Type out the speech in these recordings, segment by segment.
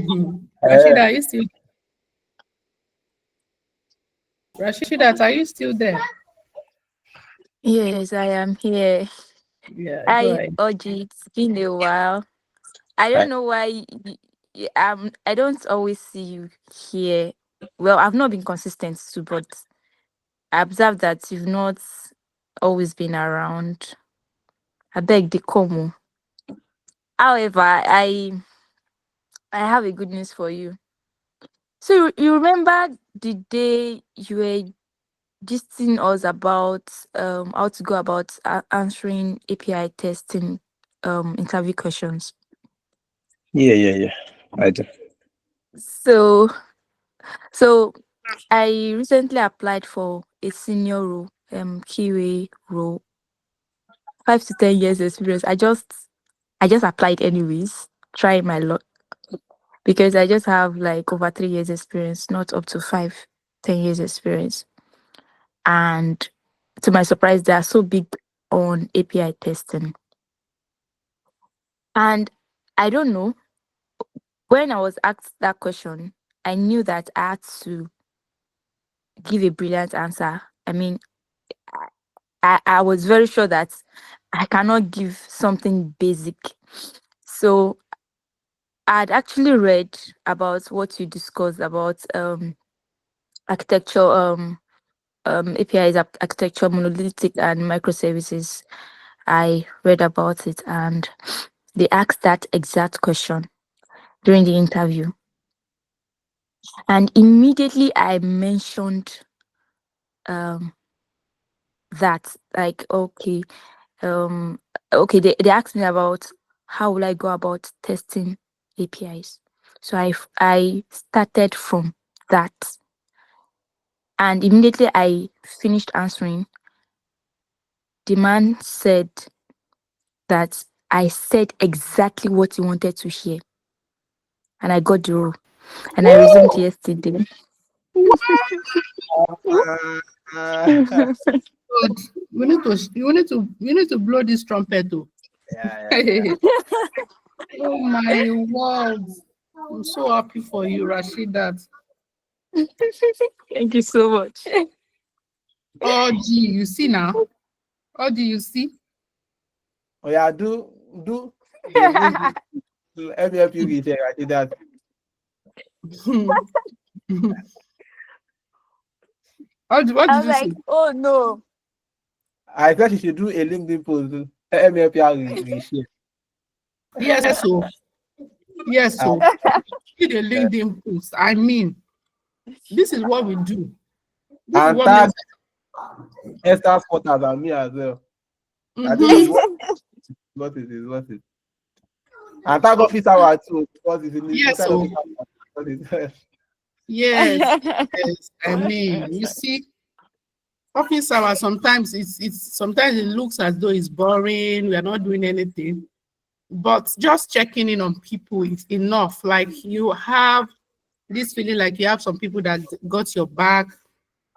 Rashida, are you still Rashida, are you still there? Yes, I am here. Yeah, go I ahead. Oji, it's been a while. I don't Right. know why I don't always see you here. Well, I've not been consistent too, but I observed that you've not always been around. I beg the como. However, I have a good news for you. So you remember the day you were gisting us about how to go about answering API testing interview questions. Yeah. I do. So so I recently applied for a senior role, QA role, 5 to 10 years experience. I just applied anyways, trying my luck because I just have like over 3 years experience, not up to 5, 10 years experience. And to my surprise, they are so big on API testing. And I don't know, when I was asked that question, I knew that I had to give a brilliant answer. I mean, I was very sure that I cannot give something basic. So I'd actually read about what you discussed about architecture, APIs, architecture, monolithic and microservices. I read about it and they asked that exact question during the interview. And immediately I mentioned um, that, like, they asked me about how will I go about testing APIs. So I started from that. And immediately I finished answering, the man said that I said exactly what he wanted to hear. And I got the role. And I resumed Woo! yesterday. Good. We need to blow this trumpet too. Yeah. Oh my word. I'm so happy for you, Rashida. Thank you so much. Oh gee, you see now? What do you see? Oh yeah, do the link to let me help you with it. I did that. What I did was you say? like, oh no. I thought you should do a LinkedIn post. Let me help you reshare. Yes, so yes, Ah, so did a LinkedIn post. I mean, this is what we do. This is and what tag makes Esther Spotters and me as well. I think Mhm. it's what it is. And tag office hour too, because it's Yes, inside so office hour. yes, yes. I mean, you see, office hours sometimes it's sometimes it looks as though it's boring, we are not doing anything. But just checking in on people is enough. Like you have this feeling like you have some people that got your back.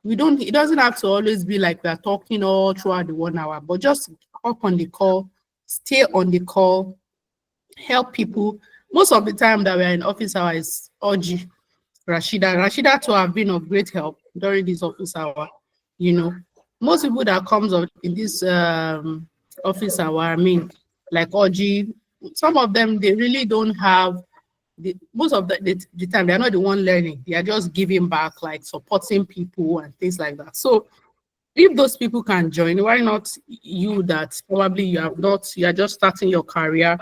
It doesn't have to always be like we are talking all throughout the 1 hour, but just up on the call, stay on the call, help people. Most of the time that we're in office hour is Oji, Rashida. Rashida to have been of great help during this office hour. You know, most people that comes up in this office hour, I mean, like Oji, some of them they really don't have most of the time they're not the one learning. They are just giving back, like supporting people and things like that. So if those people can join, why not you that probably you are just starting your career?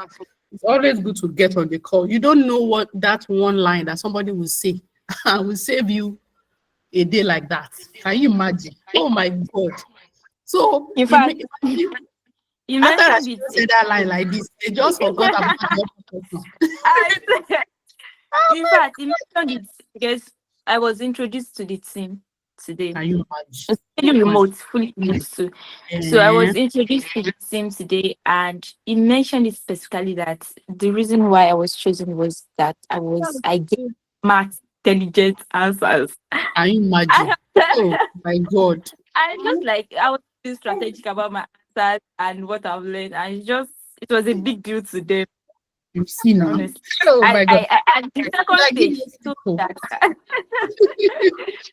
It's always good to get on the call. You don't know what that one line that somebody will say will save you a day like that. Can you imagine? Oh my God. So In fact, you after I mentioned it. said that line like this, they just forgot about the other person. I, in fact, you mentioned it because I was introduced to the team today. Can you imagine? It's fully remote, fully remote too. So I Eh, was introduced to the team today, and he mentioned it specifically that the reason why I was chosen was that I gave math intelligent answers. can you I, imagine? Oh my God. I just like I was being strategic about my answers and what I've learned, and it was a big deal to them. You see now. Honestly. Oh my God. At the second Like, give stage, us told me hope. that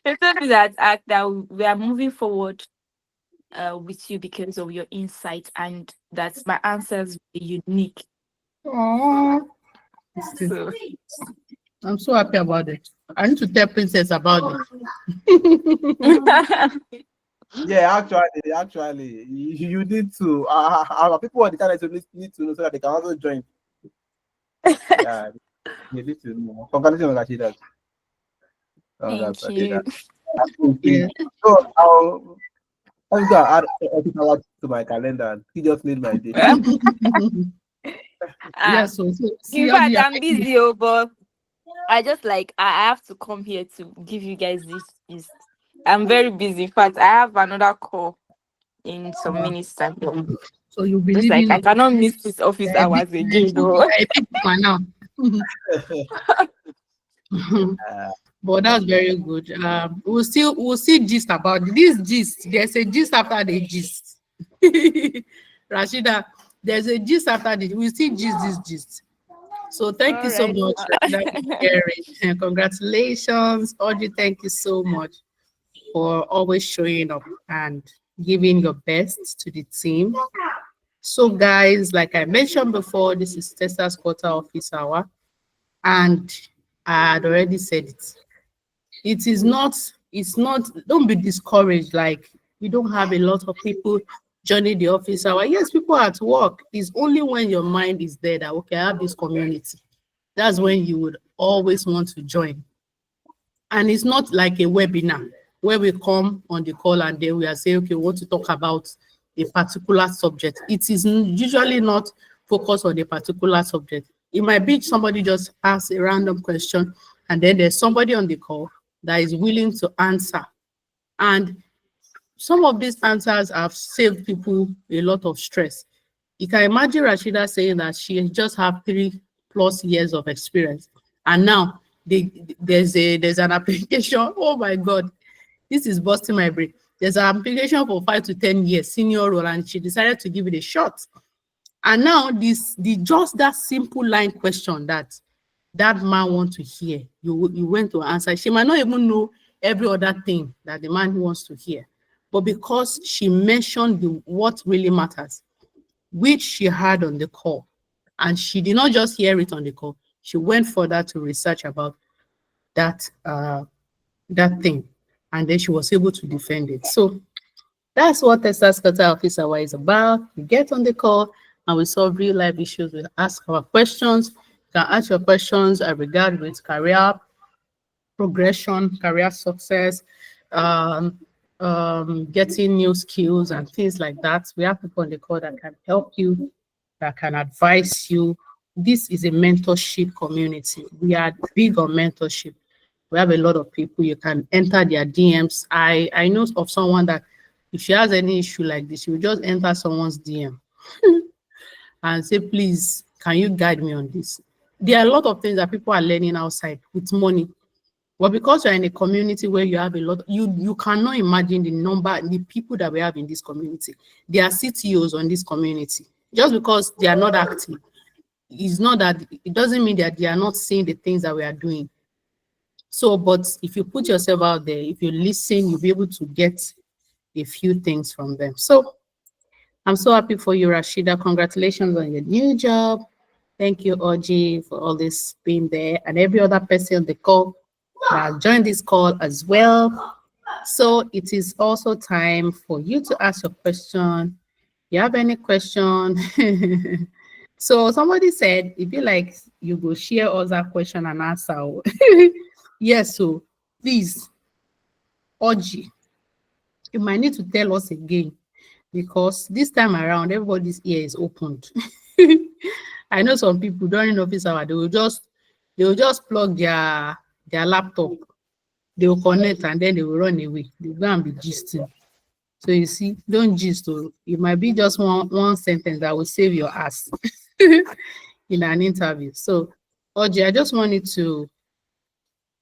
they told me that we are moving forward with you because of your insight, and that my answers were unique. Oh, So I'm so happy about it. I need to tell Princess about it. Yeah, actually, you need to. Our people on the channel need to know so that they can also join. Yeah, they need to know. Congratulations, Rashida. Congrats, thank you. Rashida. Yeah. So I'm gonna add everything to my calendar. He just made my day. Yeah, Ah, so see in how fact, you are I'm making busy, oh, but I just like I have to come here to give you guys this. I'm very busy. In fact, I have another call in some it. minutes time. So you'll be Just like leaving I cannot miss this office hours again, though. a big woman now. But that's very good. We'll still gist about this gist. There's a gist after the gist. Rashida, there's a gist after the we still gist this gist. So thank you All so right. much, Rashida, for sharing. And congratulations, Audrey. Thank you so much for always showing up and giving your best to the team. So, guys, like I mentioned before, this is Tesla's quarter office hour, and I had already said it. It's not, don't be discouraged. Like, you don't have a lot of people joining the office hour. Yes, people are at work. It's only when your mind is there that, okay, I have this community. That's when you would always want to join. And it's not like a webinar where we come on the call and then we are saying, okay, we want to talk about a particular subject. It is usually not focused on a particular subject. It might be somebody just asks a random question and then there's somebody on the call that is willing to answer. And some of these answers have saved people a lot of stress. You can imagine Rashida saying that she just have 3+ years of experience. And now there's an application. Oh my God, this is busting my brain. There's an application for 5 to 10 years senior role, and she decided to give it a shot. And now just that simple line question that man wants to hear, you went to answer. She might not even know every other thing that the man wants to hear, but because she mentioned what really matters, which she had on the call, and she did not just hear it on the call, she went further to research about that thing, and then she was able to defend it. So that's what Tesla's quarter office hour is about. We get on the call and we solve real life issues. We ask our questions. You can ask your questions regarding with career progression, career success, um, getting new skills and things like that. We have people on the call that can help you, that can advise you. This is a mentorship community. We are big on mentorship. We have a lot of people. You can enter their DMs. I know of someone that if she has any issue like this, she will just enter someone's DM and say, please, can you guide me on this? There are a lot of things that people are learning outside with money. But because you're in a community where you have a lot, you cannot imagine the people that we have in this community. There are CTOs on this community. Just because they are not active, it's not that it doesn't mean that they are not seeing the things that we are doing. So, but if you put yourself out there, if you listen, you'll be able to get a few things from them. So I'm so happy for you, Rashida. Congratulations on your new job. Thank you, Oji, for all this being there, and every other person on the call that joined this call as well. So it is also time for you to ask your question. You have any question? So somebody said, if you like, you go share other question and answer. Yes, so please, Oji, you might need to tell us again because this time around, everybody's ear is opened. I know some people during office hour, they will just plug their laptop, they will connect and then they will run away. They will go and be gisting. So you see, don't gist. It might be just one sentence that will save your ass in an interview. So, Oji, I just wanted to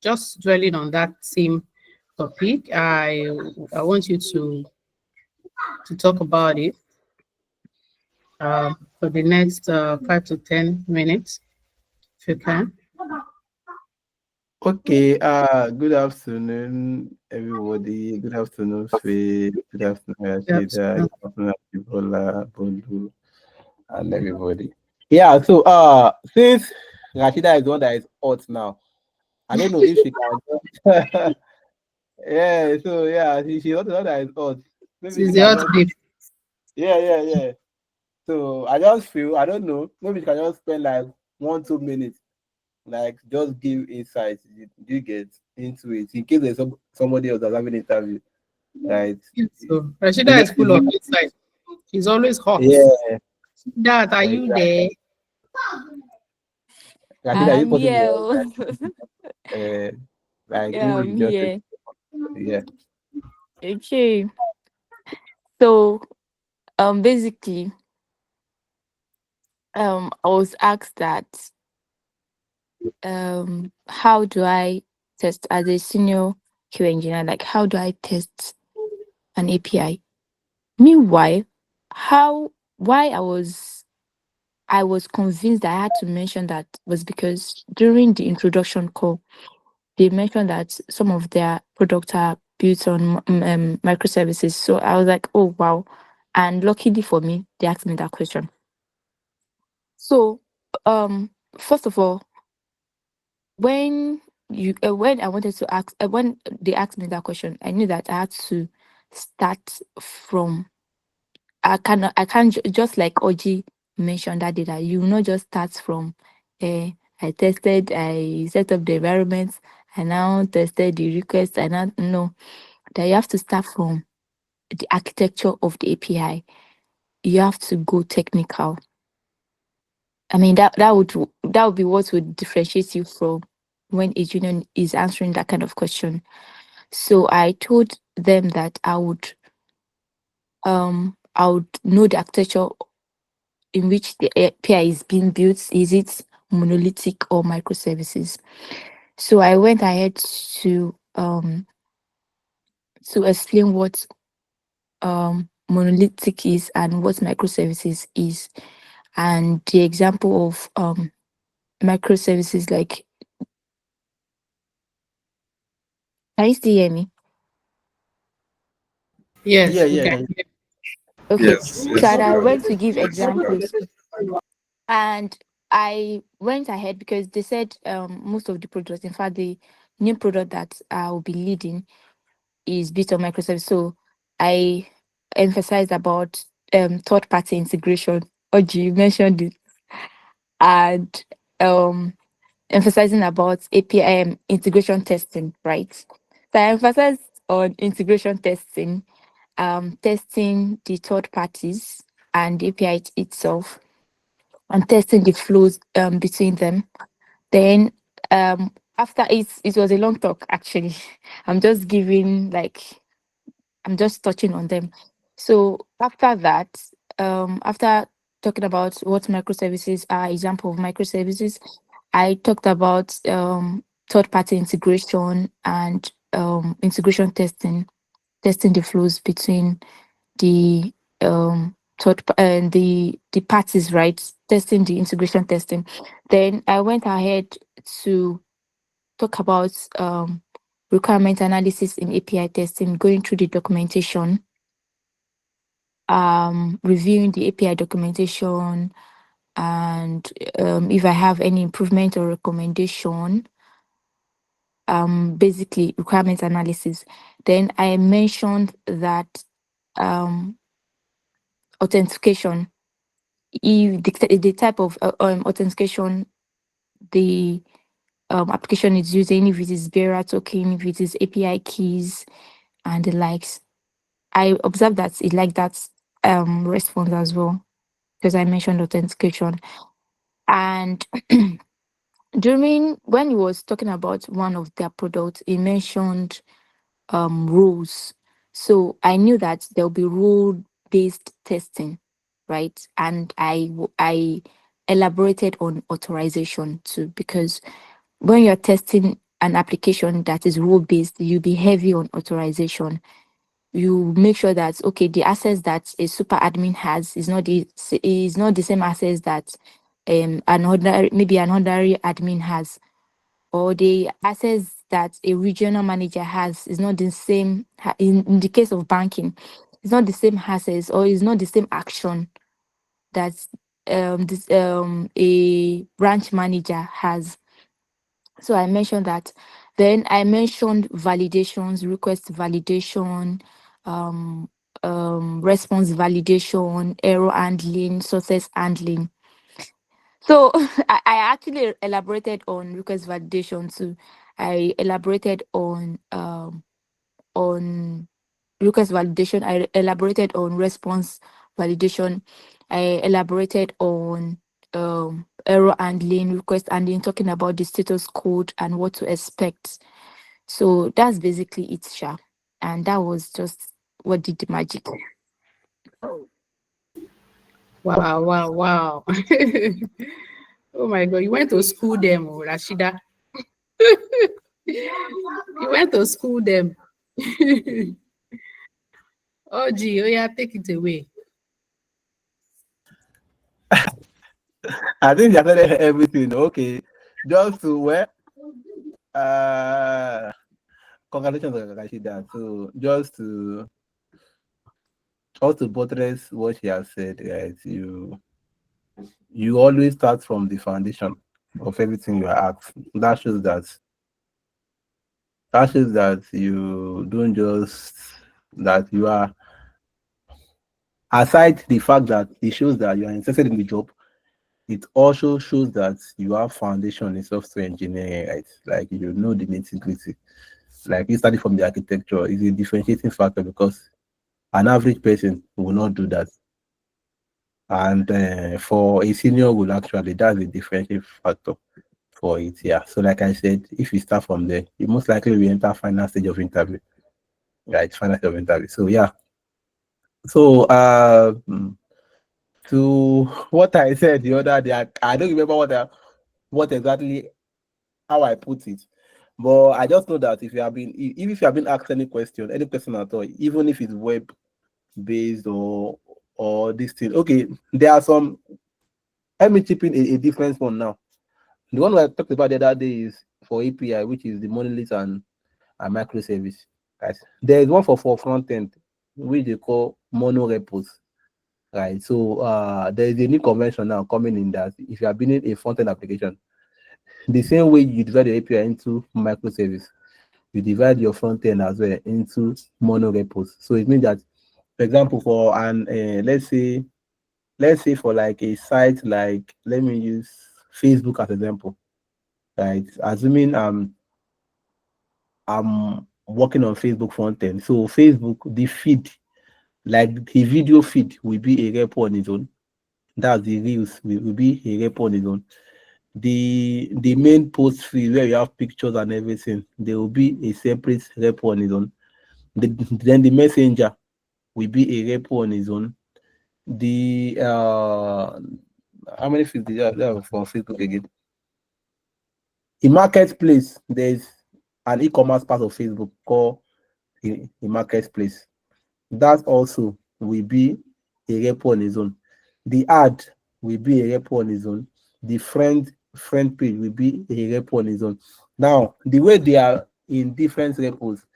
just dwelling on that same topic. I want you to talk about it for the next 5 to 10 minutes. if you can. Okay, good afternoon, everybody. Good afternoon, Faith. Good afternoon, Yes. Rashida. Good afternoon, Ebola, Bolu, and everybody. Yeah, so since Rashida is the one that is hot now, I don't know if she can. Yeah, so yeah, she's not the one that is hot. Maybe She's she the can hot just, babe. yeah. So I just feel, I don't know, maybe she can just spend like 1-2 minutes, like just give insights. You get into it in case there's somebody else that's having an interview, right? So You Rashida get is full to, of insight. She's always hot. yeah, Dad, are you there? exactly. Rashida, you I'm possible, here. Oh. uh, like Yeah, maybe I'm just here. yeah, Okay. So basically I was asked that how do I test as a senior QA engineer, like how do I test an API? Meanwhile, how why I was convinced that I had to mention that was because during the introduction call, they mentioned that some of their products are built on microservices. So I was like, oh wow. And luckily for me, they asked me that question. So first of all, when I wanted to ask when they asked me that question, I knew that I had to start from I can't just like Oji mentioned that data. You will not just start from I tested, I set up the environment, I now tested the request, I now no. That you have to start from the architecture of the API. You have to go technical. I mean that would be what would differentiate you from when a junior is answering that kind of question. So I told them that I would know the architecture in which the API is being built. Is it monolithic or microservices? So I went ahead to explain what monolithic is and what microservices is, and the example of microservices. Like, can you still hear me? yeah, Yes, we yeah, can. yeah. Okay, Yes, so yes, I go ahead. went to give Yes, go ahead. examples, and I went ahead because they said most of the products, in fact, the new product that I will be leading is built on microservice. So I emphasized about third party integration. Oji, you mentioned it, and um emphasizing about API integration testing, right? So I emphasized on integration testing, testing the third parties and the API itself, and testing the flows between them. Then after it was a long talk actually. I'm just giving like I'm just touching on them. So after that, after talking about what microservices are, example of microservices, I talked about third party integration and integration testing, testing the flows between the the parties, right? Testing the integration testing. Then I went ahead to talk about requirement analysis in API testing, going through the documentation, reviewing the API documentation, and if I have any improvement or recommendation, basically requirement analysis. Then I mentioned that um, authentication, if the type of authentication the application is using, if it is bearer token, if it is API keys, and the likes. I observed that it like that response as well because I mentioned authentication. And during when he was talking about one of their products, he mentioned rules. So I knew that there'll be rule based testing, right? And I elaborated on authorization too, because when you're testing an application that is rule based, you'll be heavy on authorization. You make sure that okay, the access that a super admin has is not the same access that maybe an ordinary admin has, or the access that a regional manager has is not the same. In the case of banking, it's not the same access, or it's not the same action that a branch manager has. So I mentioned that. Then I mentioned validations, request validation, um, response validation, error handling, success handling. So I actually elaborated on request validation too. I elaborated on request validation. I elaborated on response validation. I elaborated on error handling, request handling, talking about the status code and what to expect. So that's basically it, Sha. And that was just what did the magic. Wow, wow, wow. Oh my God, you went to school them, oh, Rashida. You went to school them. Oh, gee, oh yeah, take it away. I think you have said everything. Okay, just to where congratulations on Rashida. So just to also buttress what she has said, right? You always start from the foundation of everything you are asked. That shows that you don't just that you are, aside the fact that it shows that you are interested in the job, it also shows that you have foundation in software engineering, right? Like you know the nitty-gritty. Like you study from the architecture is a differentiating factor because an average person will not do that. And for a senior will actually, that's a differentiating factor for it. Yeah. So like I said, if you start from there, you most likely will enter final stage of interview. Right, final stage of interview. So yeah. So to what I said the other day, I don't remember what exactly how I put it. But I just know that if you have been asked any question at all, even if it's web based or this thing, okay, there are some. Let me chip in a different one now. The one I talked about the other day is for API, which is the monolith and microservice. Guys, there is one for front end, which they call mono repos. Right. So there is a new convention now coming in that if you are building a front end application, the same way you divide the API into microservice, you divide your front end as well into mono repos. So it means that, for example, for an let's say for like a site like, let me use Facebook as example, right? Assuming I'm working on Facebook front end. So Facebook, the feed, like the video feed will be a repo on its own. That's the reels will be a repo on its own. The main post feed where you have pictures and everything, there will be a separate repo on its own. Then the messenger will be a repo on its own. The how many feeds did you have for Facebook again? In marketplace, there's an e-commerce part of Facebook called a marketplace. That also will be a repo on its own. The ad will be a repo on its own. The friend page will be a repo on its own. Now, the way they are in different repos,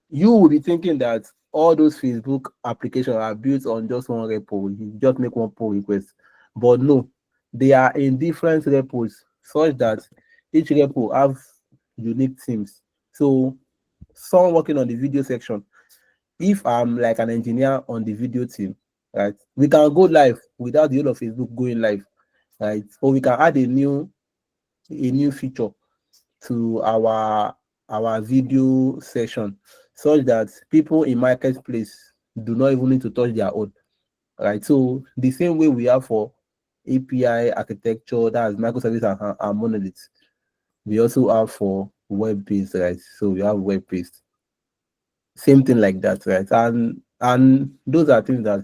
you will be thinking that all those Facebook applications are built on just one repo. You just make one pull request. But no, they are in different repos such that each repo have unique themes. So someone working on the video section, if I'm like an engineer on the video team, right, we can go live without the whole of Facebook going live, right? Or we can add a new feature to our video session such that people in marketplace do not even need to touch their own, right? So the same way we have for API architecture, that's microservice and monolith, we also have for web-based, right? So we have web-based. Same thing like that, right? And those are things that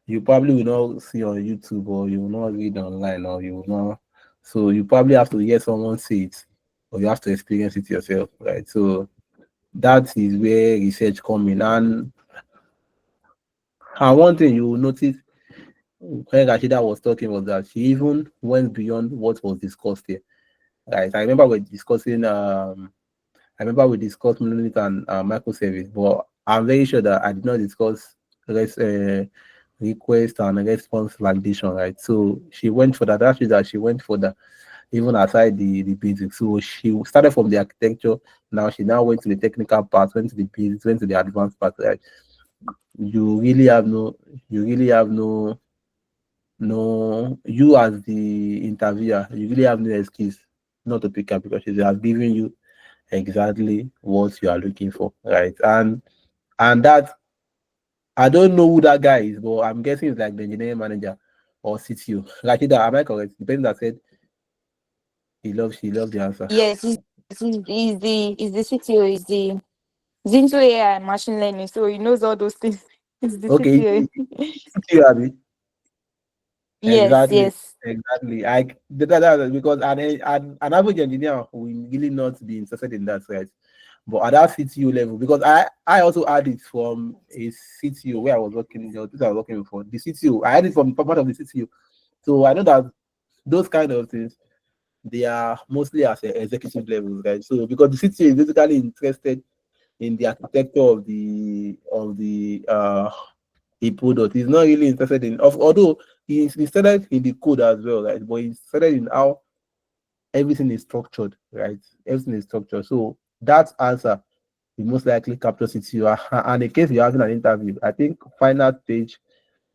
you probably will not see on YouTube, or you will not read online, or you will not. So you probably have to hear someone say it, or you have to experience it yourself, right? So that is where research comes in. And one thing you will notice when Rashida was talking was that she even went beyond what was discussed here. Right. I remember we discussing I remember we discussed monolith and microservice, but I'm very sure that I did not discuss request and response validation, right? So she went for that. That is that she went for that, even aside the basics. So she started from the architecture. Now she now went to the technical part, went to the basics, went to the advanced part, right? You really have no, you as the interviewer, you really have no excuse not to pick up because she has given you exactly what you are looking for, right? And that I don't know who that guy is, but I'm guessing it's like the engineering manager or CTO. Like that, am I correct? The person that said she loves the answer. Yes, he's the CTO, he's into AI and machine learning, so he knows all those things. He's the Okay, CTO. CTO, Abby. Yes, Exactly. yes. Exactly. Because an average engineer will really not be interested in that, right? But at that CTO level, because I also had it from a CTO where I was working, this I was working before. The CTO, I had it from part of the CTO. So I know that those kind of things, they are mostly at the executive levels, right? So because the CTO is basically interested in the architecture of the product. He's not really interested in although he's interested in the code as well, right? But he's interested in how everything is structured, right? Everything is structured. So that answer will most likely capture CTO. And in case you're having an interview, I think final stage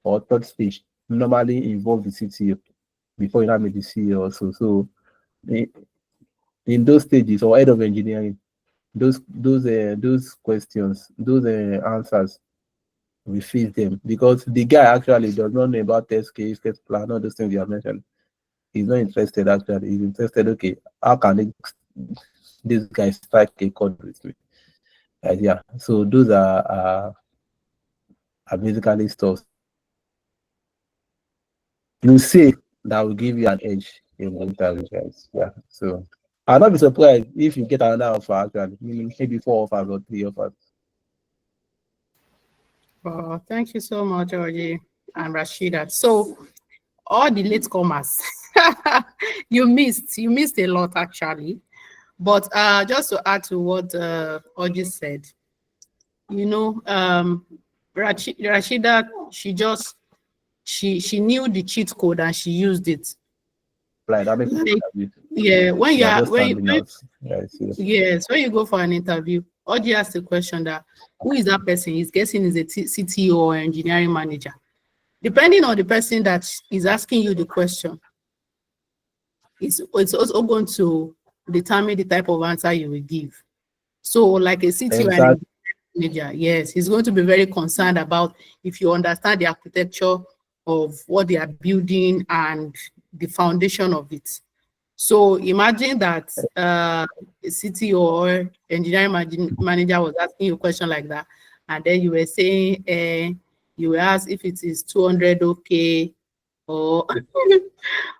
or third stage normally involve the CTO before you now meet the CEO also. So in those stages or head of engineering, those questions, those answers, we face them because the guy actually does not know about test case, test plan, all those things you have mentioned. He's not interested actually. He's interested, okay, how can this guy strike a chord with me? Yeah. So those are basically stuff you say that will give you an edge in the interview, guys. Yeah. So I'll not be surprised if you get another offer actually, meaning maybe 4 offers or 3 offers. Oh, thank you so much, Georgie and Rashida. So all the latecomers, you missed a lot actually. But just to add to what Oji said, Rashida, she knew the cheat code and she used it. Like that makes Yeah, when you are are just standing out. yes, when you go for an interview, Oji asks the question that who is that person? He's guessing is a CTO or engineering manager. Depending on the person that is asking you the question, it's also going to determine the type of answer you will give. So, like a CTO and Exactly. manager, yes, he's going to be very concerned about if you understand the architecture of what they are building and the foundation of it. So imagine that a CTO or engineering manager was asking you a question like that, and then you were saying, you were asked if it is 200 okay, or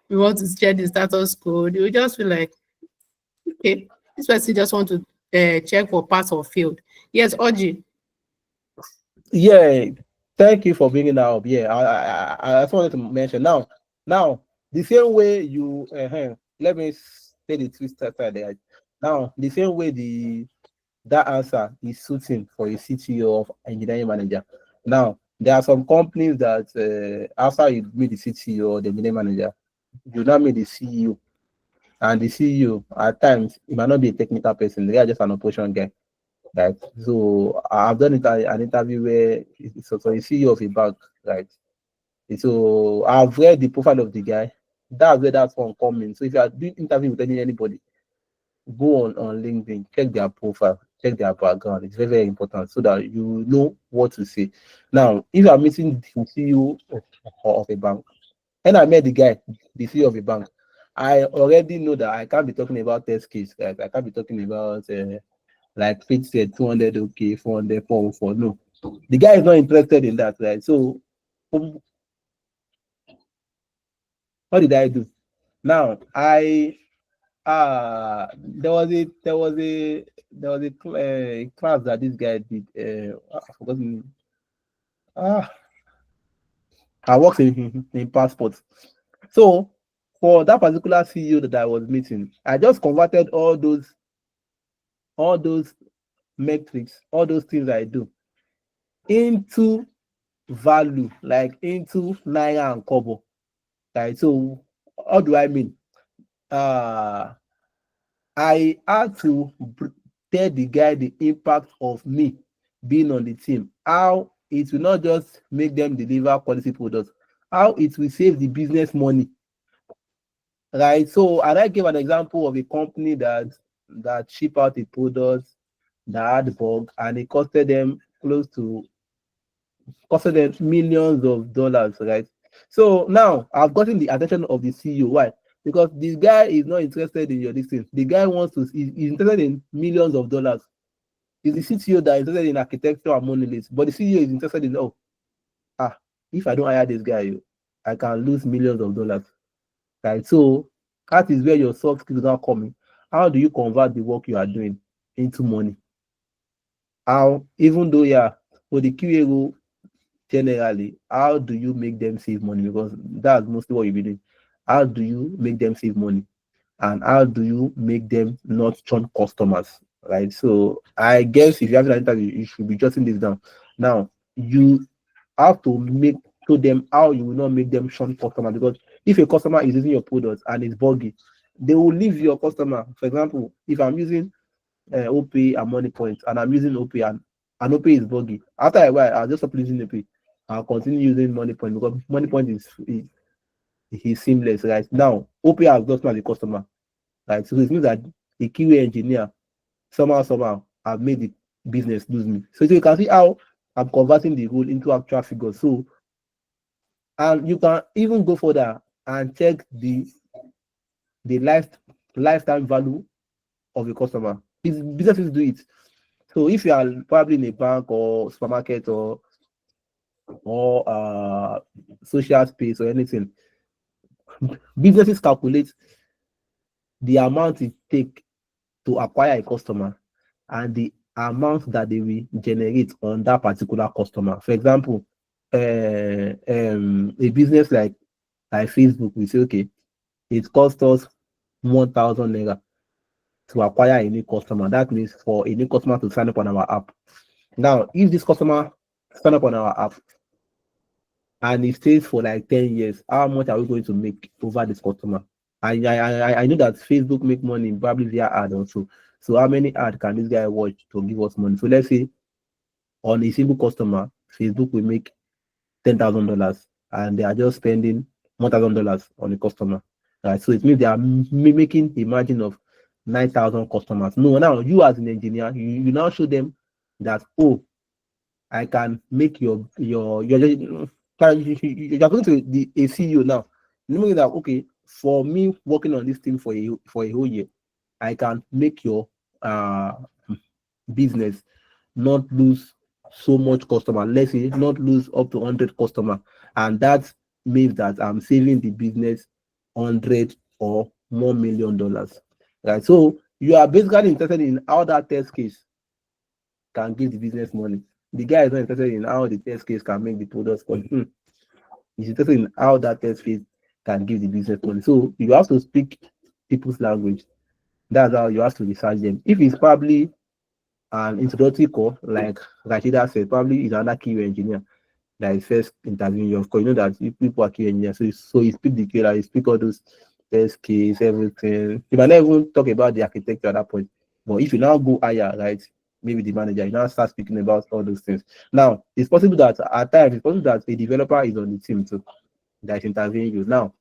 we want to check the status code. You will just feel like, okay, this person just want to check for pass or failed. Yes, Oji. Yeah, thank you for bringing that up. Yeah, I just wanted to mention now the same way you let me say the twist side there. Now the same way that answer is suiting for a CTO of engineering manager. Now there are some companies that after you meet the CTO or the engineering manager, you now meet the CEO, and the CEO at times it might not be a technical person. They are just an operation guy. Right. So I've done an interview where it's also a CEO of a bank, right? So I've read the profile of the guy. That's where that's one coming. So if you are doing interview with anybody, go on LinkedIn, check their profile, check their background. It's very, very important so that you know what to say. Now, if you are meeting the CEO of a bank, and I met the guy, the CEO of a bank, I already know that I can't be talking about test case, right? I can't be talking about like Faith said, 200 okay, 400, 404. No, the guy is not interested in that, right? So, what did I do? Now, there was a class that this guy did. I forgot. I work in passports. So for that particular CEO that I was meeting, I just converted all those metrics, all those things I do into value, like into naira and kobo. Right. So how do I mean? I had to tell the guy the impact of me being on the team, how it will not just make them deliver quality products, how it will save the business money. Right. So and I gave an example of a company that ship out a product that had bug and it costed them millions of dollars, right? So now I've gotten the attention of the CEO. Why? Because this guy is not interested in your listing. The guy wants to is interested in millions of dollars. It's the CTO that is interested in architecture and monoliths, but the CEO is interested in if I don't hire this guy, I can lose millions of dollars. Right. So that is where your soft skills are coming. How do you convert the work you are doing into money? How, even though for the QA role, generally, how do you make them save money? Because that's mostly what you'll be doing. How do you make them save money? And how do you make them not churn customers? Right. So I guess if you have an interview, you should be jotting this down. Now you have to show them how you will not make them churn customers, because if a customer is using your product and it's buggy, they will leave your customer. For example, if I'm using OP and Money Point and I'm using OP and OP is buggy, after a while I'll just stop using OP. I'll continue using Money Point because Money Point is seamless. Right now, OP has lost me as a customer. Right, so it means that the QA engineer somehow have made the business lose me. So you can see how I'm converting the role into actual figures. So, and you can even go further and check the lifetime value of a customer. Businesses do it. So if you are probably in a bank or supermarket or social space or anything, businesses calculate the amount it takes to acquire a customer and the amount that they will generate on that particular customer. For example, a business like Facebook, we say, okay, it costs us 1,000 naira to acquire a new customer. That means for a new customer to sign up on our app. Now, if this customer sign up on our app and it stays for like 10 years, how much are we going to make over this customer? I know that Facebook make money probably via ad also. So how many ads can this guy watch to give us money? So let's say on a single customer, Facebook will make $10,000 and they are just spending $1,000 on a customer. Right. So it means they are making a margin of 9,000 customers. No, now you as an engineer, you now show them that, oh, I can make you're going to a CEO now. Knowing that, okay, for me working on this thing for a whole year, I can make your business not lose so much customer. Let's say not lose up to 100 customer, and that means that I'm saving the business 100 or more $1 million. Right. So you are basically interested in how that test case can give the business money. The guy is not interested in how the test case can make the products money. He's interested in how that test case can give the business money. So you have to speak people's language. That's how you have to research them. If it's probably an introductory call, like Rashida said, probably is another QA engineer that is first interviewing you. Of course, you know that people are QA engineers, so you speak the QA, you speak all those test case, everything. You might not even talk about the architecture at that point. But if you now go higher, right, maybe the manager, you now start speaking about all those things. Now, it's possible that at times, it's possible that a developer is on the team too, that is interviewing you. Now,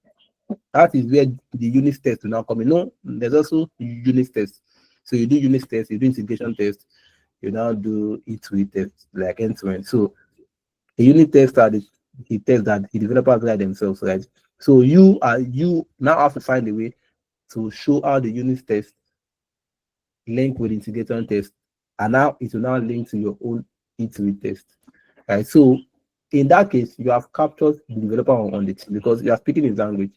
that is where the unit test will now come in. No, there's also unit test. So you do unit test, you do integration test, you now do it test, like end-to-end. So a unit test are the test that the developers write themselves, right? So you now have to find a way to show how the unit test link with integration test, and now it will now link to your own it test, right? So in that case, you have captured the developer on the team because you are speaking his language,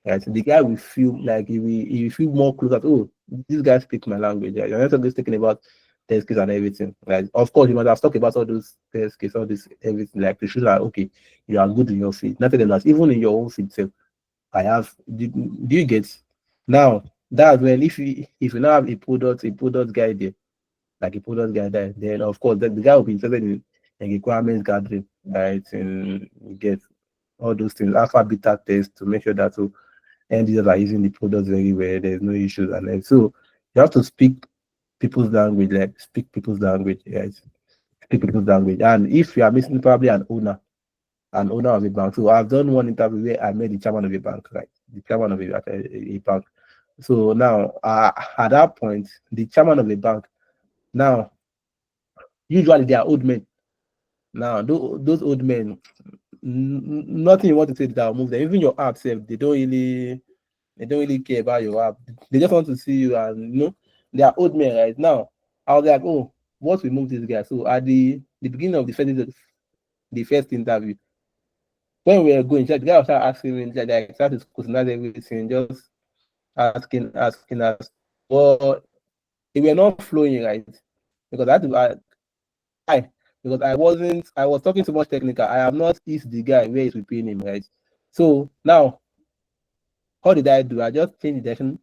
right? So the guy will feel like he will feel more closer to, oh, this guy speaks my language. Right? You're not just thinking about test case and everything. Like, of course, you must have talked about all those test case, all this everything, like to show that okay, you are good in your field. Nothing else, even in your own field self. I have. Do you get? Now that's when if you now have a product guy there, like a product guy there, then of course the guy will be interested in requirements gathering, right? And you get all those things, alpha beta test to make sure that so end users are using the products very well. There's no issues and then, so you have to speak people's language, like speak people's language, right? Speak people's language. And if you are missing probably an owner of a bank. So I've done one interview where I met the chairman of a bank, right? The chairman of a bank. So now, at that point, the chairman of the bank, now, usually they are old men. Now, those old men, nothing you want to say that will move them. Even your app, self, they don't really care about your app. They just want to see you, and they are old men right now. I was like, oh, what will move this guy? So at the beginning of the first interview, when we were going, the guy was asking me, like, started to scrutinize everything, just asking us. Well, it were not flowing right because because I was talking too much technical. I have not eased the guy where he's repaying him, right? So now, how did I do? I just changed the direction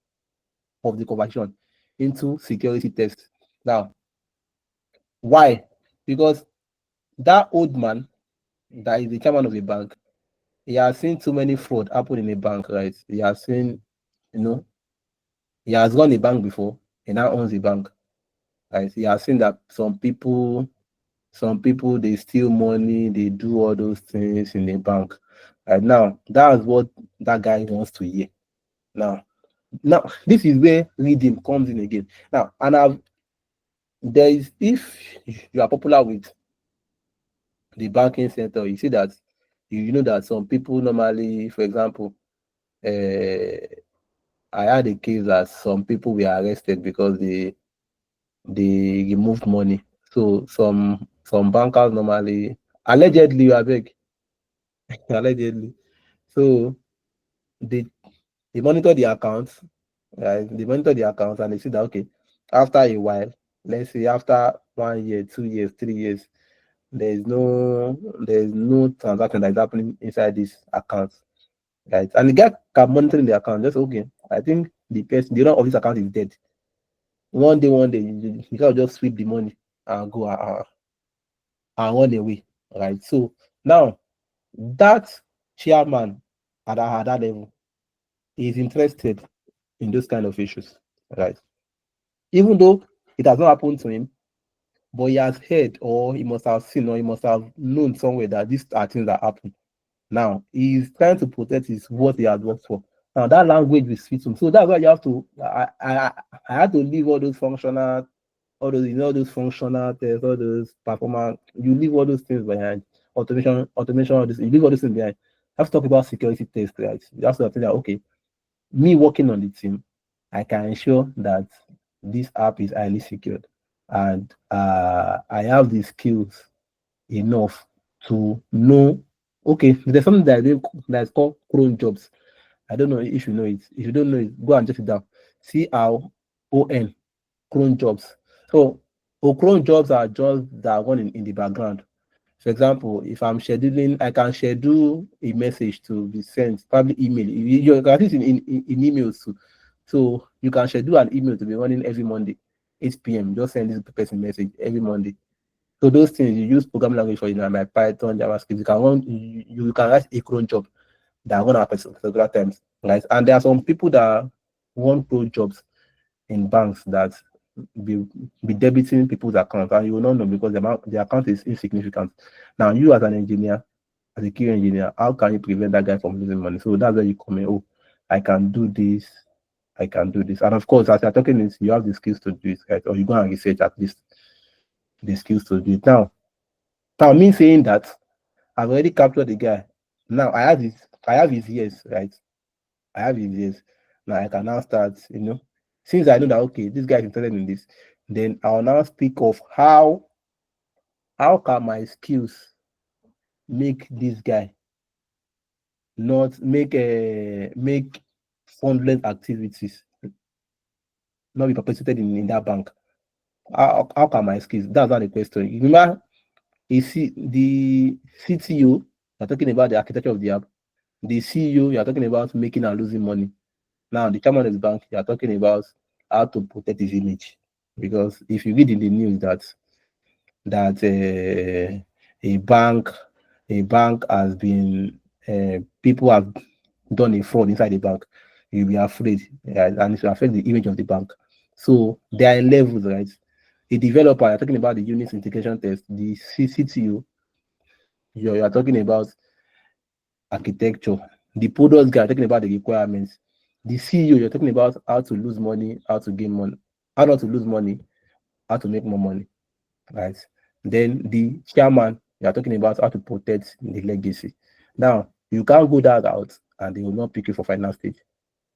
of the conversation into security test. Now, why? Because that old man that is the chairman of a bank, he has seen too many fraud happen in a bank, right? He has seen, he has run a bank before, he now owns a bank. Right? He has seen that some people they steal money, they do all those things in the bank. Right now, that's what that guy wants to hear. Now, this is where redeem comes in again. Now, and if you are popular with the banking sector, you see that you know that some people normally, for example, I had a case that some people were arrested because they removed money. So some bankers normally allegedly, I beg, allegedly. So they monitor the accounts, right? They monitor the accounts and they see that okay, after a while, let's say after 1 year, 2 years, 3 years, there's no transaction that's happening inside this account. Right. And the guy can monitor the account, just okay. I think the owner of this account is dead. One day, you can just sweep the money and go and run away. Right. So now that chairman at that level is interested in those kind of issues. Right. Even though it has not happened to him, but he has heard or he must have seen or he must have known somewhere that these are things that happen. Now he's trying to protect what he has worked for. Now that language will fit him. So that's why you have to. I had to leave all those functional, all those functional tests, all those performance. You leave all those things behind. Automation, all this. You leave all those things behind. You have to talk about security tests, right? You have to think that okay, me working on the team, I can ensure that this app is highly secured, and I have the skills enough to know. Okay, there's something that's called cron jobs. I don't know if you know it. If you don't know it, go and check it out. CRON cron jobs. So, cron jobs are jobs that are running in the background. For example, if I'm scheduling, I can schedule a message to be sent, probably email. You can use in emails too. So you can schedule an email to be running every Monday, 8 p.m. Just send this person message every Monday. So those things you use programming language for, like Python, JavaScript. You can run, you can write a cron job that run at particular times, right? And there are some people that run pro jobs in banks that be debiting people's accounts, and you will not know because the account is insignificant. Now, you as an engineer, as a QA engineer, how can you prevent that guy from losing money? So that's where you come in. Oh, I can do this. I can do this. And of course, as you're talking this, you have the skills to do it, right? Or you go and research at least the skills to do it. Now me saying that I've already captured the guy. Now I have his ears, right? I have his ears. Now I can now start, since I know that okay, this guy is interested in this, then I'll now speak of how can my skills make this guy not make fraudulent activities not be perpetrated in that bank. How can my skills? That's not the question. You remember, the CTO, you're talking about the architecture of the app. The CEO, you're talking about making and losing money. Now, the chairman of the bank, you're talking about how to protect his image. Because if you read in the news that a bank has been people have done a fraud inside the bank, you'll be afraid, and it will affect the image of the bank. So there are levels, right? A developer, you're talking about the unit integration test. The CTO, you're talking about architecture. The product guy, talking about the requirements. The CEO, you're talking about how to lose money, how to gain money, how not to lose money, how to make more money, right? Then the chairman, you're talking about how to protect the legacy. Now, you can't go that out and they will not pick you for final stage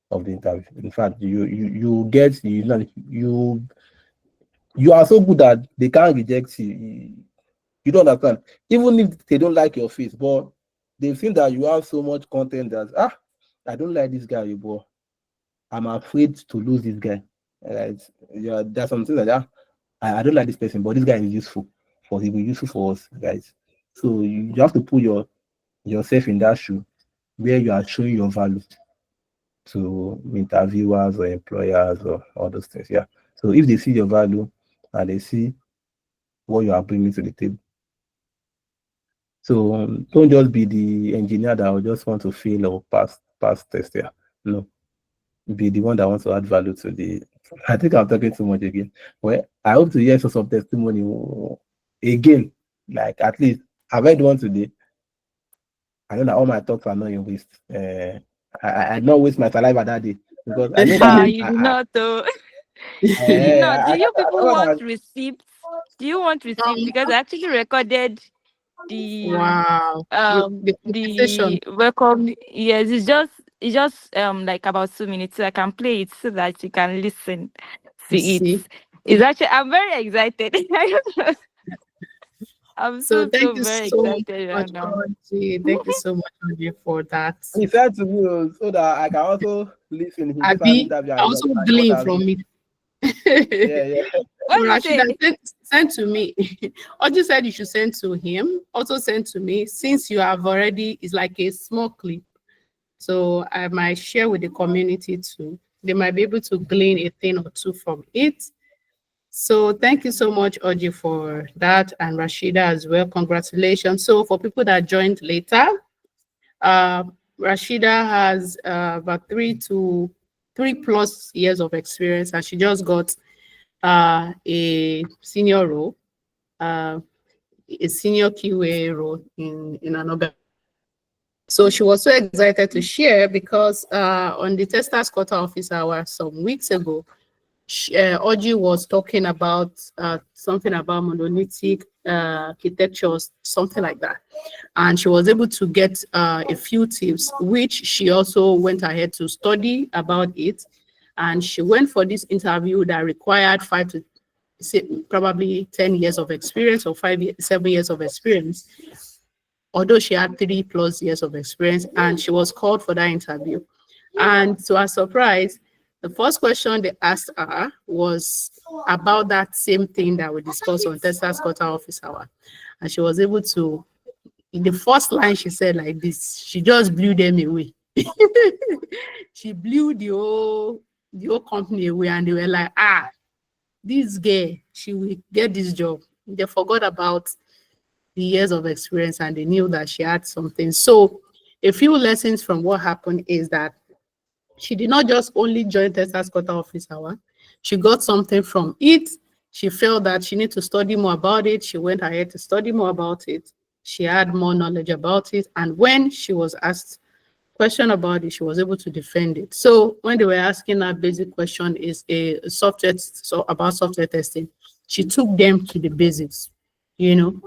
of the interview. In fact, you are so good that they can't reject you. You don't understand. Even if they don't like your face, but they've seen that you have so much content that I don't like this guy, but I'm afraid to lose this guy. Right? Yeah, there's something like that. I don't like this person, but this guy is useful. He will be useful for us, guys. So you have to put yourself in that shoe where you are showing your value to interviewers or employers or all those things. Yeah. So if they see your value and they see what you are bringing to the table. So don't just be the engineer that will just want to fail or pass test. Yeah. No. Be the one that wants to add value to the. I think I'm talking too much again. Well, I hope to hear some testimony again. Like at least I've heard one today. I know that all my talks are not in waste. I not waste my saliva that day because I know that You do not though. You do not. Do you people want receipts? Do you want receipts? Because I actually recorded the Wow. the welcome. Yes, it's just like about 2 minutes, so I can play it so that you can listen to it. It's actually, I'm very excited. I'm so very excited right now. Thank you so much, Audrey, for that. He said to me so that I can also listen. I also glean from it. Yeah. What Rashida sent to me. Audrey said you should send to him. Also send to me, since you have already, it's like a small clip. So I might share with the community too. They might be able to glean a thing or two from it. So thank you so much, Audrey, for that, and Rashida as well. Congratulations. So for people that joined later, Rashida has about 3+ years of experience, and she just got a senior role, a senior QA role in another. So she was so excited to share because on the Testers Quarter Office Hour some weeks ago, Audrey was talking about something about monolithic architectures, something like that. And she was able to get a few tips, which she also went ahead to study about it. And she went for this interview that required probably 10 years of experience or 7 years of experience, although she had 3+ years of experience, and she was called for that interview. And to her surprise, the first question they asked her was about that same thing that we discussed on Testers Quarter Office Hour. And she was able to, in the first line, she said like this, she just blew them away. She blew the whole company away, and they were like, this girl, she will get this job. They forgot about the years of experience and they knew that she had something. So a few lessons from what happened is that she did not just only join Testers Quarter Office Hour. She got something from it. She felt that she needed to study more about it. She went ahead to study more about it. She had more knowledge about it. And when she was asked question about it, she was able to defend it. So when they were asking her basic question is about software testing, she took them to the basics, you know.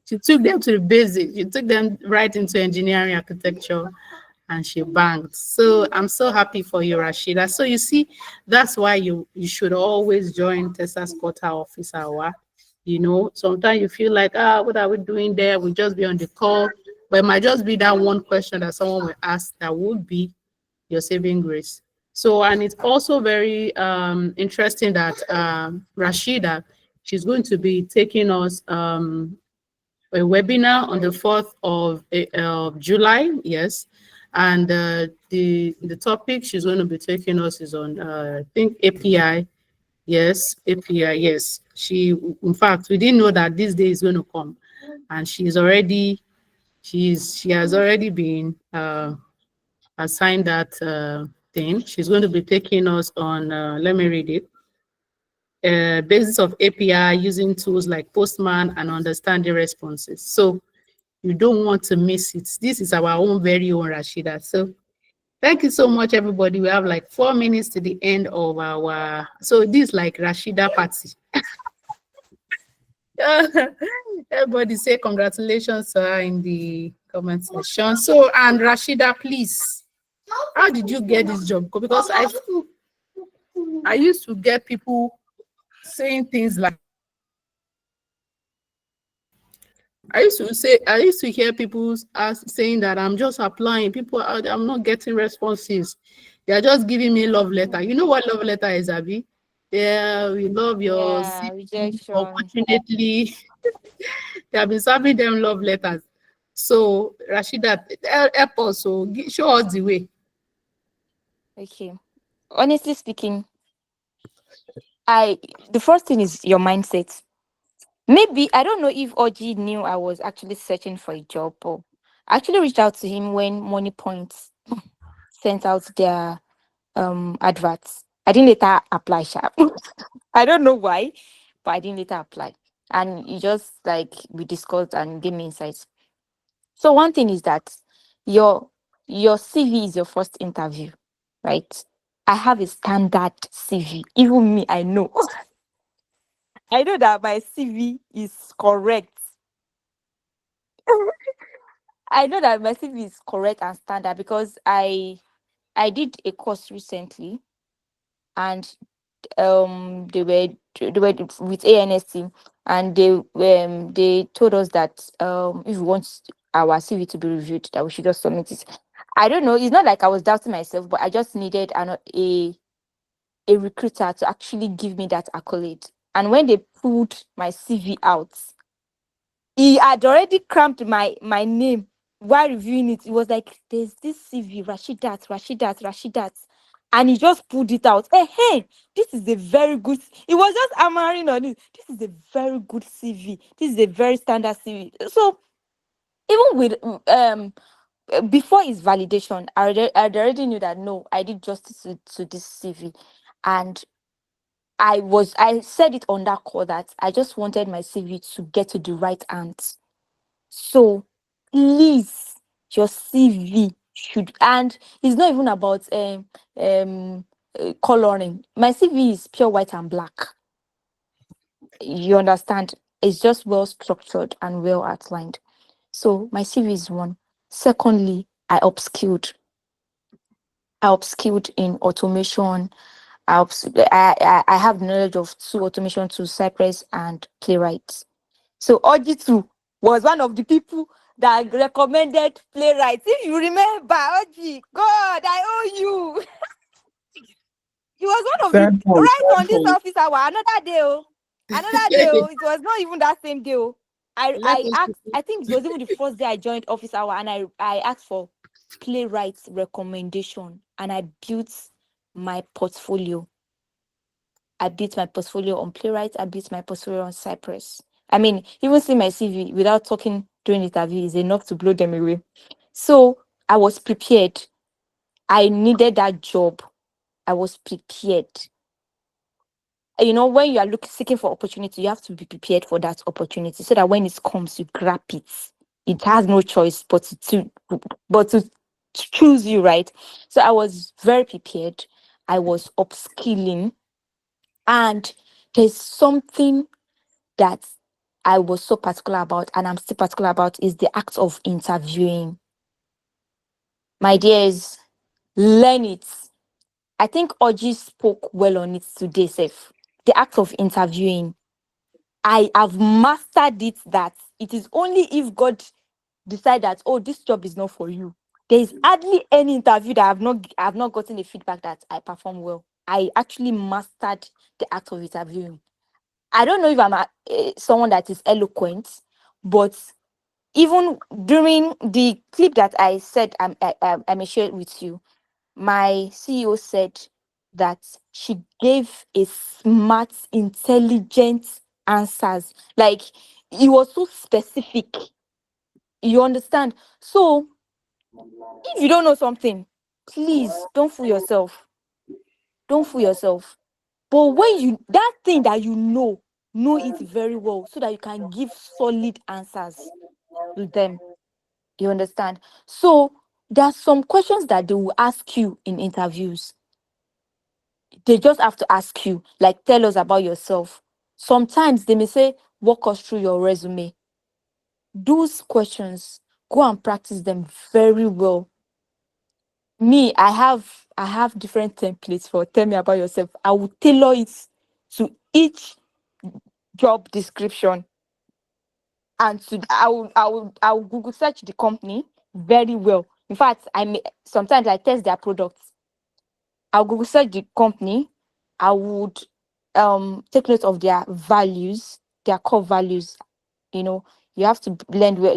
She took them to the basics. She took them right into engineering architecture, and she banged. So I'm so happy for you, Rashida. So you see, that's why you should always join Testers Quarter Office Hour. You know, sometimes you feel like, what are we doing there? We'll just be on the call. But it might just be that one question that someone will ask that would be your saving grace. So, and it's also very interesting that Rashida, she's going to be taking us a webinar on the 4th of July. Yes. And the topic she's going to be taking us is on, I think, API. Yes, API. Yes. In fact, we didn't know that this day is going to come. And she has already been assigned that thing. She's going to be taking us on, let me read it. Basis of API using tools like Postman and understanding responses. So you don't want to miss it. This is our own very own Rashida. So thank you so much, everybody. We have like 4 minutes to the end of our, so this is like Rashida party. Everybody say congratulations to her in the comment section. So, and Rashida, please, how did you get this job? Because I used to get people saying things like, I used to hear people saying that I'm just applying. I'm not getting responses. They are just giving me love letter. You know what love letter is, Abby? Yeah, we love your Yeah, CV. rejection. Unfortunately, they have been serving them love letters. So, Rashida, help us. So, show us the way. Okay. Honestly speaking, the first thing is your mindset. Maybe I don't know if Oji knew I was actually searching for a job, but I actually reached out to him when Money Points sent out their adverts. I didn't later apply sharp. I don't know why, but I didn't later apply. And he just like we discussed and gave me insights. So one thing is that your CV is your first interview, right? I have a standard CV. Even me, I know. I know that my CV is correct. I know that my CV is correct and standard because I did a course recently, and they were with ANSC, and they told us that if we want our CV to be reviewed, that we should just submit it. I don't know. It's not like I was doubting myself, but I just needed a recruiter to actually give me that accolade. And when they pulled my CV out, he had already cramped my name while reviewing it. It was like, there's this CV, Rashidat. And he just pulled it out. Hey, this is a very good. He was just hammering on it. This is a very good CV. This is a very standard CV. So even with before his validation, I already knew that no, I did justice to this CV. And I said it on that call that I just wanted my CV to get to the right hands. So please, your CV should, and it's not even about coloring. My CV is pure white and black. You understand? It's just well structured and well outlined. So my CV is one. Secondly, I upskilled in automation. I have knowledge of two automation tools, Cypress and Playwright. So Oji2 was one of the people that recommended Playwright. If you remember, Oji, God, I owe you. He was one of the Thankful, right on this thankful. office hour. Another day, oh. Another day, oh. It was not even that same day. Oh. Let I us asked, I think it was even the first day I joined office hour, and I asked for Playwright's recommendation, and I built my portfolio. I built my portfolio on Playwright. I built my portfolio on Cypress. I mean, even seeing my CV without talking during the interview is enough to blow them away. So I was prepared. I needed that job. I was prepared. You know, when you are seeking for opportunity, you have to be prepared for that opportunity so that when it comes, you grab it. It has no choice but to choose you, right? So I was very prepared. I was upskilling, and there's something that I was so particular about, and I'm still particular about, is the act of interviewing. My dears, learn it. I think Oji spoke well on it today, Seth. The act of interviewing. I have mastered it, that it is only if God decide that, oh, this job is not for you, There is hardly any interview that I've not gotten a feedback that I perform well. I actually mastered the act of interviewing. I don't know if I'm someone that is eloquent, but even during the clip that I said I may share it with you, my CEO said that she gave a smart, intelligent answers. Like, it was so specific. You understand? So if you don't know something, please don't fool yourself. Don't fool yourself. But when you that thing that know it very well, so that you can give solid answers to them. You understand? So there are some questions that they will ask you in interviews. They just have to ask you, like, tell us about yourself. Sometimes they may say, walk us through your resume. Those questions, go and practice them very well. Me, I have different templates for tell me about yourself. I will tailor it to each job description, and I will Google search the company very well. In fact, sometimes I test their products. I'll Google search the company. I would take note of their values, their core values. You know, you have to blend where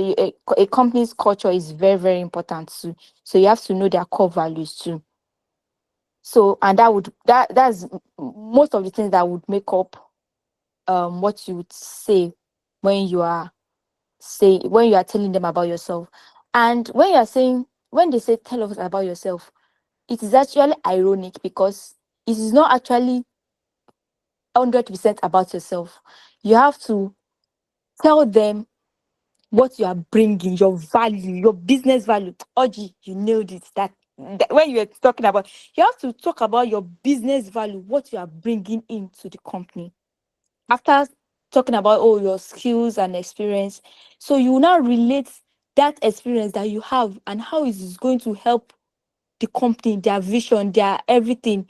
a company's culture is very, very important too. So you have to know their core values too. So, and that's most of the things that would make up what you would say when you are when you are telling them about yourself. And when they say tell us about yourself, it is actually ironic because it is not actually 100% about yourself. You have to tell them what you are bringing, your value, your business value. Oji, you nailed it. That when you were talking about, you have to talk about your business value, what you are bringing into the company. After talking about all your skills and experience, so you will now relate that experience that you have and how it is going to help the company, their vision, their everything,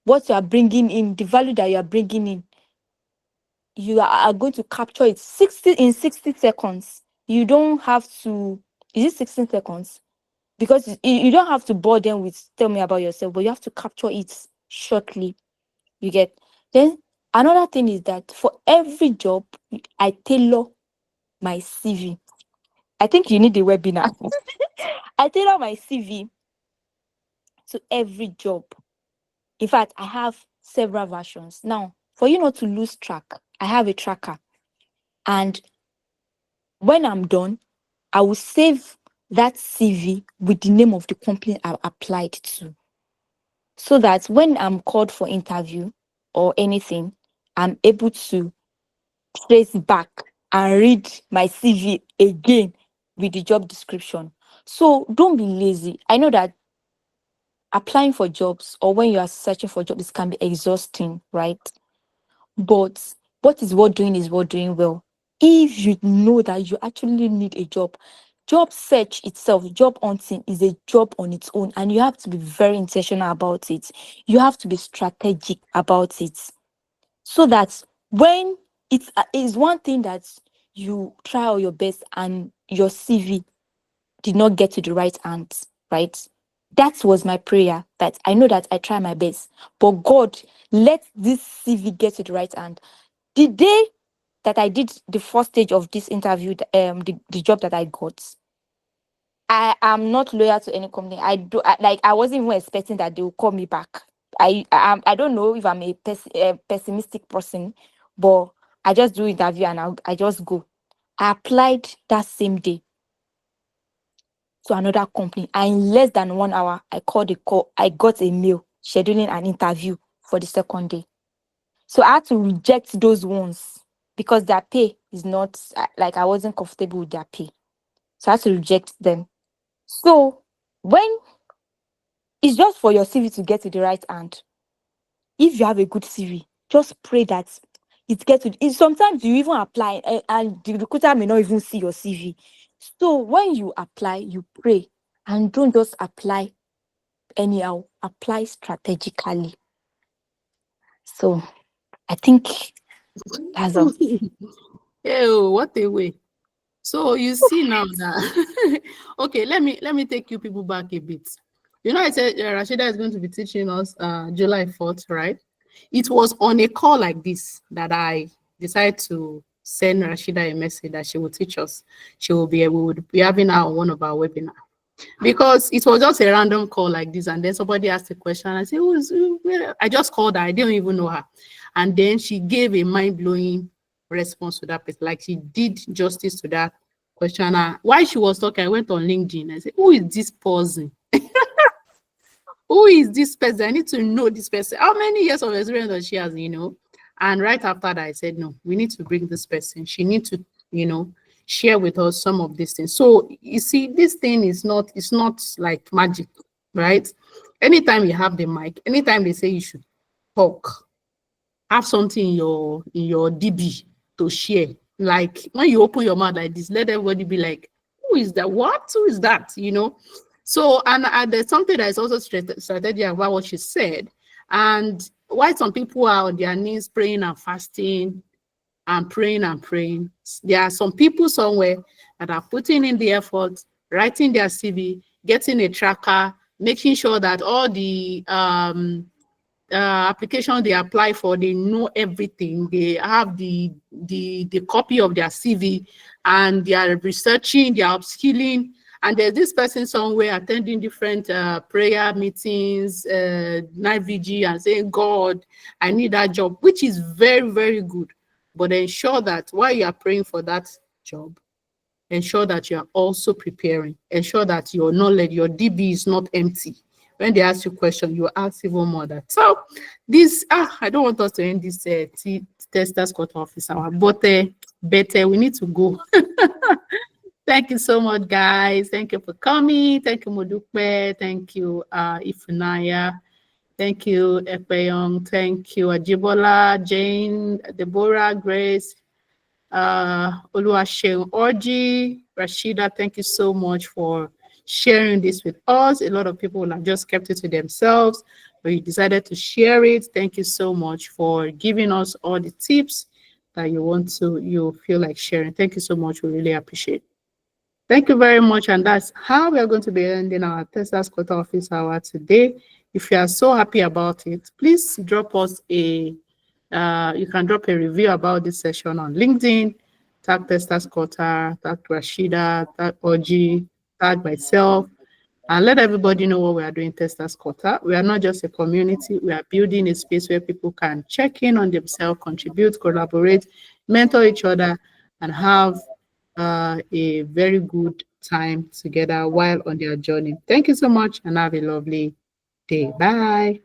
what you are bringing in, the value that you are bringing in. You are going to capture it 60 seconds. You don't have to, is it 16 seconds? Because you don't have to bore them with tell me about yourself, but you have to capture it shortly. You get. Then another thing is that for every job, I tailor my CV. I think you need the webinar. I tailor my CV to every job. In fact, I have several versions. Now, for you not to lose track, I have a tracker. And when I'm done, I will save that CV with the name of the company I applied to. So that when I'm called for interview or anything, I'm able to trace back and read my CV again with the job description. So don't be lazy. I know that applying for jobs or when you are searching for jobs can be exhausting, right? But what is worth doing is worth doing well. If you know that you actually need a job search itself, job hunting is a job on its own, and you have to be very intentional about it. You have to be strategic about it, so that when it is one thing that you try all your best and your CV did not get to the right hands, right? That was my prayer, that I know that I try my best, but God, let this CV get to the right hand. The day that I did the first stage of this interview, the job that I got, I am not loyal to any company. I wasn't even expecting that they will call me back. I don't know if I'm a pessimistic person, but I just do interview and I just go. I applied that same day to another company, and in less than 1 hour, I got a mail scheduling an interview for the second day. So I had to reject those ones because their pay is not like I wasn't comfortable with their pay. So I had to reject them. So when it's just for your CV to get to the right hand, if you have a good CV, just pray that it gets to. Sometimes you even apply and the recruiter may not even see your CV. So when you apply, you pray and don't just apply anyhow. Apply strategically. So I think that's all. Oh, what a way. So you see now that okay, let me take you people back a bit. You know, I said Rashida is going to be teaching us July 4th, right? It was on a call like this that I decided to send Rashida a message that she will teach us. We would be having her on one of our webinars. Because it was just a random call like this, and then somebody asked a question. And I said, I just called her, I didn't even know her. And then she gave a mind-blowing response to that person. Like she did justice to that question. And while she was talking, I went on LinkedIn. I said, who is this person? Who is this person? I need to know this person. How many years of experience does she has, you know? And right after that, I said, no, we need to bring this person. She needs to, you know, share with us some of these things. So you see, this thing is not, it's not like magic, right? Anytime you have the mic, anytime they say you should talk, have something in your DB to share. Like when you open your mouth like this, let everybody be like, who is that? What? Who is that? You know? So, and there's something that is also strategic about what she said. And why some people are on their knees praying and fasting and praying, there are some people somewhere that are putting in the effort, writing their CV, getting a tracker, making sure that all the application they apply for, they know everything. They have the copy of their CV, and they are researching, they are upskilling. And there's this person somewhere attending different prayer meetings, night vigil, and saying, God, I need that job, which is very, very good. But ensure that while you are praying for that job, ensure that you are also preparing. Ensure that your knowledge, your DB is not empty. When they ask you questions, you ask even more that. So this, I don't want us to end this Testers Court office hour, but better, we need to go. Thank you so much, guys. Thank you for coming. Thank you, Modupe. Thank you, Ifunaya. Thank you, Ekpeyong. Thank you, Ajibola, Jane, Deborah, Grace, Oluwaseun, Orji, Rashida. Thank you so much for sharing this with us. A lot of people have just kept it to themselves, but you decided to share it. Thank you so much for giving us all the tips that you feel like sharing. Thank you so much. We really appreciate it. Thank you very much. And that's how we are going to be ending our Testers Court office hour today. If you are so happy about it, please drop us you can drop a review about this session on LinkedIn, tag Testers Court, tag Rashida, tag Orji, tag myself, and let everybody know what we are doing Testers Court. We are not just a community, we are building a space where people can check in on themselves, contribute, collaborate, mentor each other, and have a very good time together while on their journey. Thank you so much and have a lovely day. Bye.